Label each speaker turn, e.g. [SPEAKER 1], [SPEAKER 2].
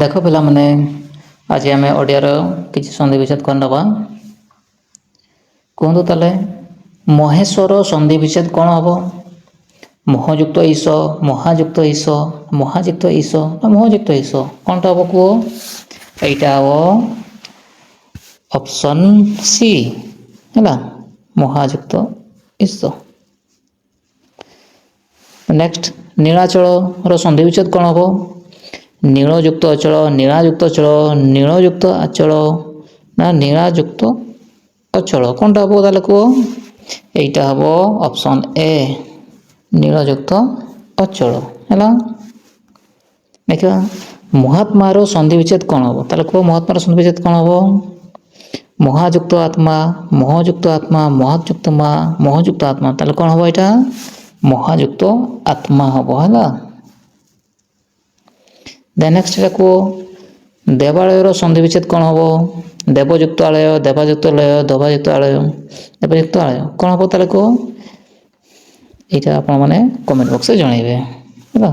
[SPEAKER 1] ଦେଖ ପିଲାମାନେ ଆଜି ଆମେ ଓଡ଼ିଆର କିଛି ସନ୍ଧି ବିଚ୍ଛେଦ କରିନେବା। କୁହନ୍ତୁ ତାହେଲେ ମହେଶ୍ୱର ସନ୍ଧି ବିଚ୍ଛେଦ କ'ଣ ହେବ? ମହଯୁକ୍ତ ଈଶ, ମହାଯୁକ୍ତ ଈଶ, ମହାଯୁକ୍ତ ଈଶ ନା ମହଯୁକ୍ତ ଈଶ କ'ଣଟା ହେବ କୁହ? ଏଇଟା ହେବ ଅପସନ୍ ସି ହେଲା, ମହାଯୁକ୍ତ ଈଶ। ନେକ୍ସଟ ନୀଳାଚଳର ସନ୍ଧି ବିଚ୍ଛେଦ କ'ଣ ହେବ? ନୀଳଯୁକ୍ତ ଅଚଳ, ନୀଳାଯୁକ୍ତ ଅଚଳ, ନୀଳଯୁକ୍ତ ଆଚଳ ନା ନୀଳାଯୁକ୍ତ ଅଚଳ କ'ଣଟା ହେବ ତାହେଲେ କୁହ? ଏଇଟା ହେବ ଅପସନ୍ ଏ ନୀଳଯୁକ୍ତ ଅଚଳ ହେଲା। ଦେଖିବା ମହାତ୍ମାର ସନ୍ଧି ବିଚ୍ଛେଦ କ'ଣ ହେବ ତାହେଲେ କୁହ? ମହାତ୍ମାର ସନ୍ଧି ବିଚ୍ଛେଦ କ'ଣ ହେବ? ମହାଯୁକ୍ତ ଆତ୍ମା, ମହଯୁକ୍ତ ଆତ୍ମା, ମହାଯୁକ୍ତ ମା, ମହଯୁକ୍ତ ଆତ୍ମା ତାହେଲେ କ'ଣ ହେବ? ଏଇଟା ମହାଯୁକ୍ତ ଆତ୍ମା ହେବ ହେଲା। ନେକ୍ସଟ ଏଟା କୁହ ଦେବାଳୟର ସନ୍ଧି ବିଚ୍ଛେଦ କ'ଣ ହେବ? ଦେବଯୁକ୍ତ ଆଳୟ, ଦେବାଯୁକ୍ତ ଆଳୟ, ଦବାଯୁକ୍ତ ଆଳୟ, ଦେବଯୁକ୍ତ ଆଳୟ କ'ଣ ହେବ ତାହେଲେ କୁହ? ଏଇଟା ଆପଣମାନେ କମେଣ୍ଟ ବକ୍ସରେ ଜଣାଇବେ ହେଲା।